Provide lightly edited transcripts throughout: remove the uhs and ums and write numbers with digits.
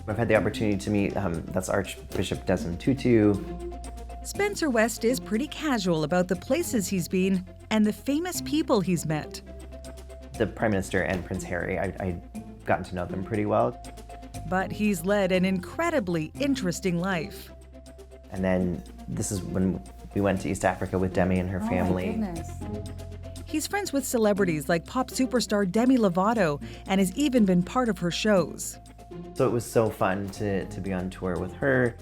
I've had the opportunity to meet, that's Archbishop Desmond Tutu. Spencer West is pretty casual about the places he's been and the famous people he's met. The Prime Minister and Prince Harry, I'd gotten to know them pretty well. But he's led an incredibly interesting life. And then this is when we went to East Africa with Demi and her family. My goodness. He's friends with celebrities like pop superstar Demi Lovato and has even been part of her shows. So it was so fun to be on tour with her.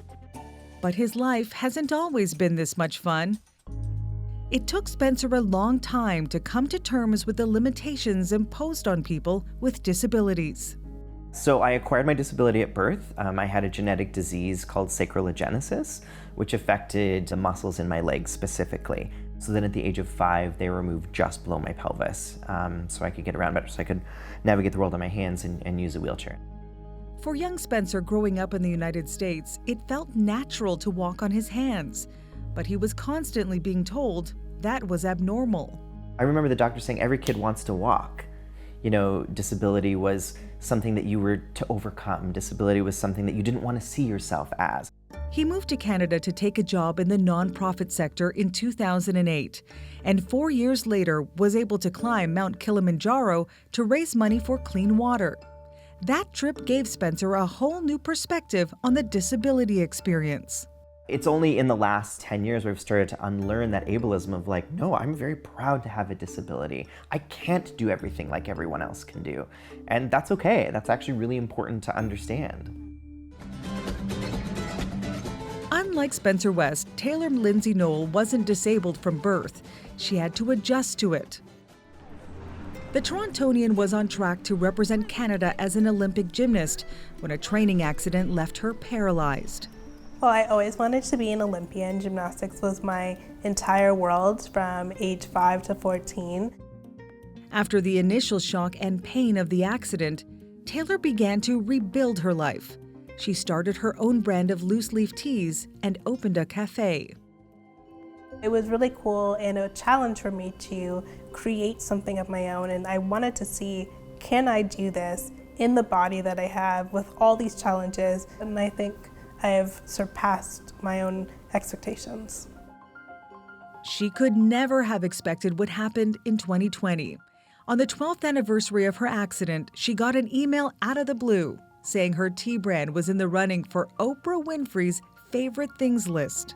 But his life hasn't always been this much fun. It took Spencer a long time to come to terms with the limitations imposed on people with disabilities. So I acquired my disability at birth. I had a genetic disease called sacralogenesis, which affected the muscles in my legs specifically. So then at the age of 5, they removed just below my pelvis, so I could get around better, so I could navigate the world on my hands and use a wheelchair. For young Spencer growing up in the United States, it felt natural to walk on his hands, but he was constantly being told that was abnormal. I remember the doctor saying every kid wants to walk. You know, disability was something that you were to overcome. Disability was something that you didn't want to see yourself as. He moved to Canada to take a job in the nonprofit sector in 2008, and 4 years later was able to climb Mount Kilimanjaro to raise money for clean water. That trip gave Spencer a whole new perspective on the disability experience. It's only in the last 10 years where I've started to unlearn that ableism of like, no, I'm very proud to have a disability. I can't do everything like everyone else can do. And that's okay. That's actually really important to understand. Unlike Spencer West, Taylor Lindsay Knoll wasn't disabled from birth. She had to adjust to it. The Torontonian was on track to represent Canada as an Olympic gymnast when a training accident left her paralyzed. Well, I always wanted to be an Olympian. Gymnastics was my entire world from age 5 to 14. After the initial shock and pain of the accident, Taylor began to rebuild her life. She started her own brand of loose-leaf teas and opened a cafe. It was really cool and a challenge for me to create something of my own, and I wanted to see, can I do this in the body that I have with all these challenges? And I think I have surpassed my own expectations. She could never have expected what happened in 2020. On the 12th anniversary of her accident, she got an email out of the blue saying her tea brand was in the running for Oprah Winfrey's favorite things list.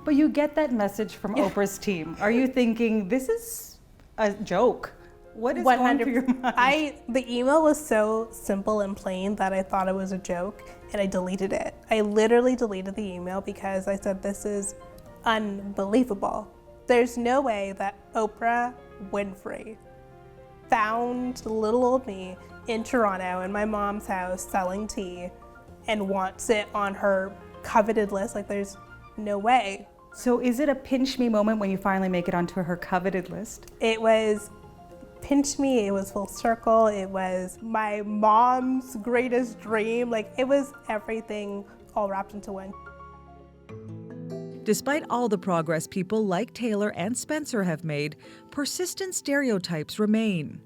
But you get that message from Oprah's team. Are you thinking, this is a joke? What is going through your mind? The email was so simple and plain that I thought it was a joke, and I deleted it. I literally deleted the email because I said, this is unbelievable. There's no way that Oprah Winfrey found little old me in Toronto in my mom's house selling tea and wants it on her coveted list. Like, there's no way. So is it a pinch me moment when you finally make it onto her coveted list? It was pinch me, it was full circle, it was my mom's greatest dream. Like, it was everything all wrapped into one. Despite all the progress people like Taylor and Spencer have made, persistent stereotypes remain.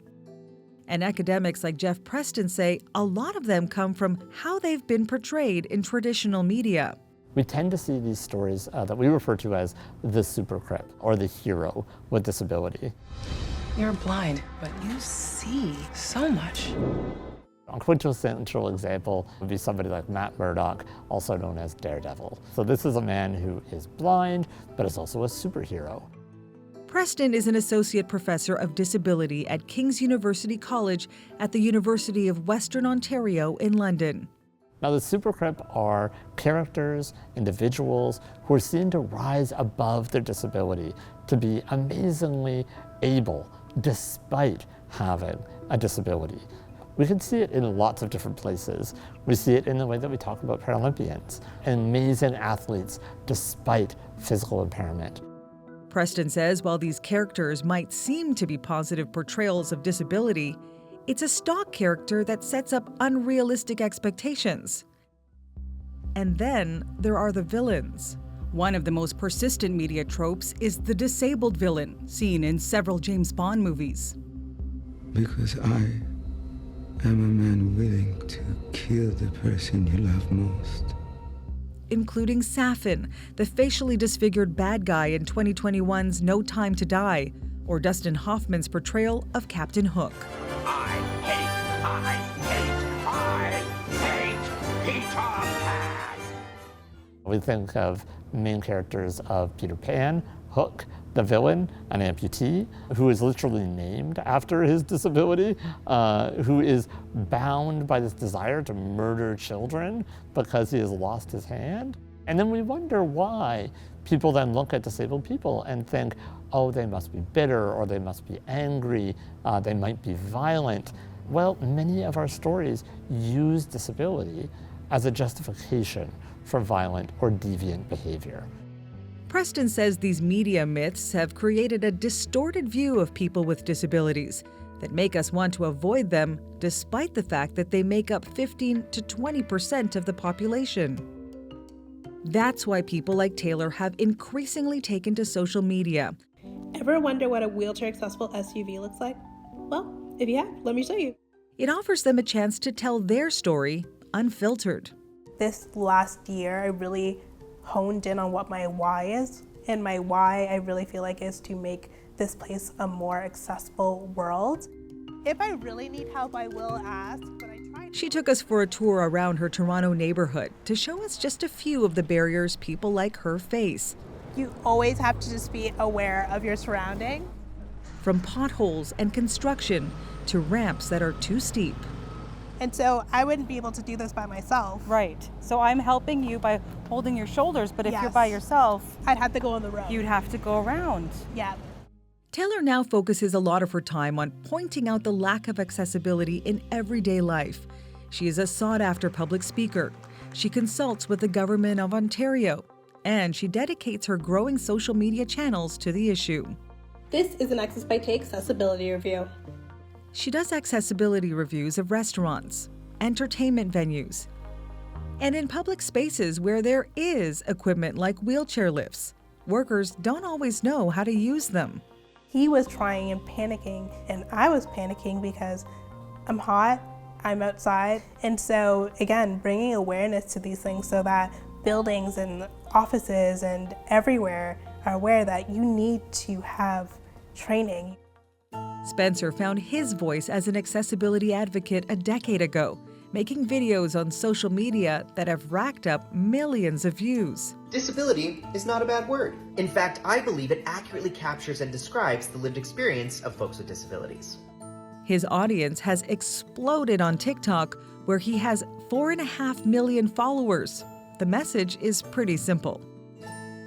And academics like Jeff Preston say a lot of them come from how they've been portrayed in traditional media. We tend to see these stories that we refer to as the super crip or the hero with disability. You're blind, but you see so much. A quintessential example would be somebody like Matt Murdock, also known as Daredevil. So this is a man who is blind, but is also a superhero. Preston is an associate professor of disability at King's University College at the University of Western Ontario in London. Now, the super crip are characters, individuals who are seen to rise above their disability, to be amazingly able despite having a disability. We can see it in lots of different places. We see it in the way that we talk about Paralympians, amazing athletes despite physical impairment. Preston says while these characters might seem to be positive portrayals of disability, it's a stock character that sets up unrealistic expectations. And then there are the villains, One of the most persistent media tropes is the disabled villain, seen in several James Bond movies. Because I am a man willing to kill the person you love most. Including Safin, the facially disfigured bad guy in 2021's No Time to Die, or Dustin Hoffman's portrayal of Captain Hook. I hate Peter Pan. We think of main characters of Peter Pan, Hook, the villain, an amputee, who is literally named after his disability, who is bound by this desire to murder children because he has lost his hand. And then we wonder why people then look at disabled people and think, oh, they must be bitter, or they must be angry, they might be violent. Well, many of our stories use disability as a justification for violent or deviant behavior. Preston says these media myths have created a distorted view of people with disabilities that make us want to avoid them, despite the fact that they make up 15 to 20% of the population. That's why people like Taylor have increasingly taken to social media. Ever wonder what a wheelchair-accessible SUV looks like? Well, if you have, let me show you. It offers them a chance to tell their story unfiltered. This last year, I really honed in on what my why is. And my why, I really feel like, is to make this place a more accessible world. If I really need help, I will ask, but I try. She took us for a tour around her Toronto neighborhood to show us just a few of the barriers people like her face. You always have to just be aware of your surroundings. From potholes and construction to ramps that are too steep. And so I wouldn't be able to do this by myself. Right. So I'm helping you by holding your shoulders, but if you're Yes. by yourself, I'd have to go on the road. you'd have to go around. Yeah. Taylor now focuses a lot of her time on pointing out the lack of accessibility in everyday life. She is a sought-after public speaker. She consults with the government of Ontario, and she dedicates her growing social media channels to the issue. This is an Access by Tay accessibility review. She does accessibility reviews of restaurants, entertainment venues, and in public spaces where there is equipment like wheelchair lifts. Workers don't always know how to use them. He was trying and panicking, and I was panicking because I'm hot, I'm outside. And so, again, bringing awareness to these things so that buildings and offices and everywhere are aware that you need to have training. Spencer found his voice as an accessibility advocate a decade ago, making videos on social media that have racked up millions of views. Disability is not a bad word. In fact, I believe it accurately captures and describes the lived experience of folks with disabilities. His audience has exploded on TikTok, where he has 4.5 million followers. The message is pretty simple.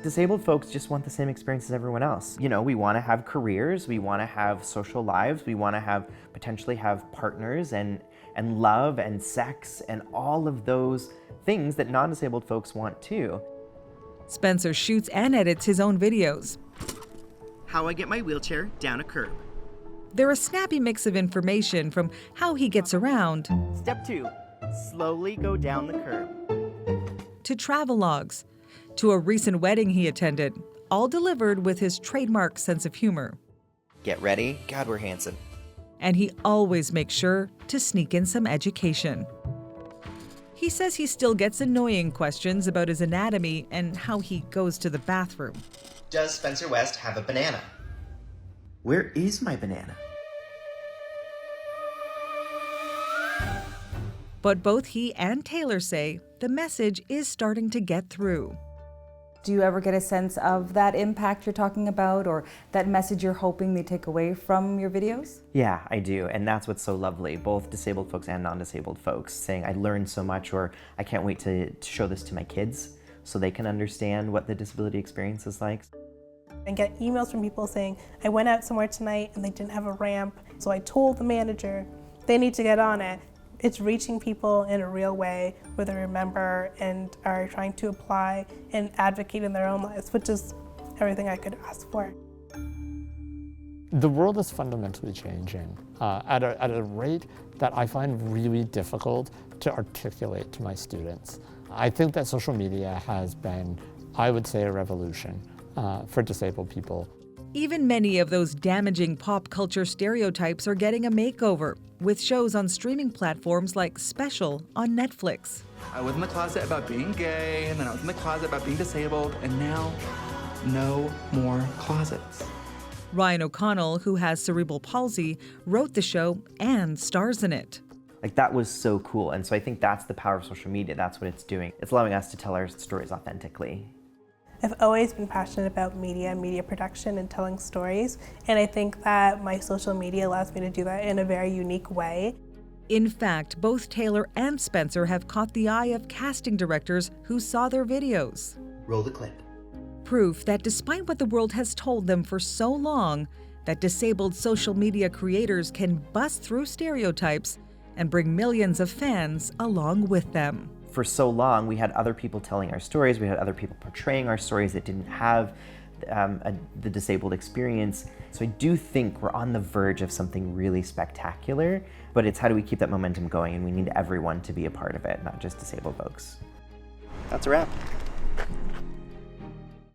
Disabled folks just want the same experience as everyone else. You know, we want to have careers, we want to have social lives, we want to potentially have partners and love and sex and all of those things that non-disabled folks want too. Spencer shoots and edits his own videos. How I get my wheelchair down a curb. They're a snappy mix of information from how he gets around Step 2, slowly go down the curb. to travelogues to a recent wedding he attended, all delivered with his trademark sense of humor. Get ready. God, we're handsome. And he always makes sure to sneak in some education. He says he still gets annoying questions about his anatomy and how he goes to the bathroom. Does Spencer West have a banana? Where is my banana? But both he and Taylor say the message is starting to get through. Do you ever get a sense of that impact you're talking about, or that message you're hoping they take away from your videos? Yeah, I do, and that's what's so lovely. Both disabled folks and non-disabled folks saying, I learned so much, or I can't wait to show this to my kids so they can understand what the disability experience is like. And get emails from people saying, I went out somewhere tonight and they didn't have a ramp, so I told the manager they need to get on it. It's reaching people in a real way where they remember and are trying to apply and advocate in their own lives, which is everything I could ask for. The world is fundamentally changing at a rate that I find really difficult to articulate to my students. I think that social media has been I would say, a revolution for disabled people. Even many of those damaging pop culture stereotypes are getting a makeover, with shows on streaming platforms like Special on Netflix. I was in the closet about being gay, and then I was in the closet about being disabled, and now, no more closets. Ryan O'Connell, who has cerebral palsy, wrote the show and stars in it. Like, that was so cool. And so I think that's the power of social media. That's what it's doing. It's allowing us to tell our stories authentically. I've always been passionate about media and media production and telling stories, and I think that my social media allows me to do that in a very unique way. In fact, both Taylor and Spencer have caught the eye of casting directors who saw their videos. Roll the clip. Proof that despite what the world has told them for so long, that disabled social media creators can bust through stereotypes and bring millions of fans along with them. For so long, we had other people telling our stories, we had other people portraying our stories that didn't have the disabled experience. So I do think we're on the verge of something really spectacular, but it's how do we keep that momentum going, and we need everyone to be a part of it, not just disabled folks. That's a wrap.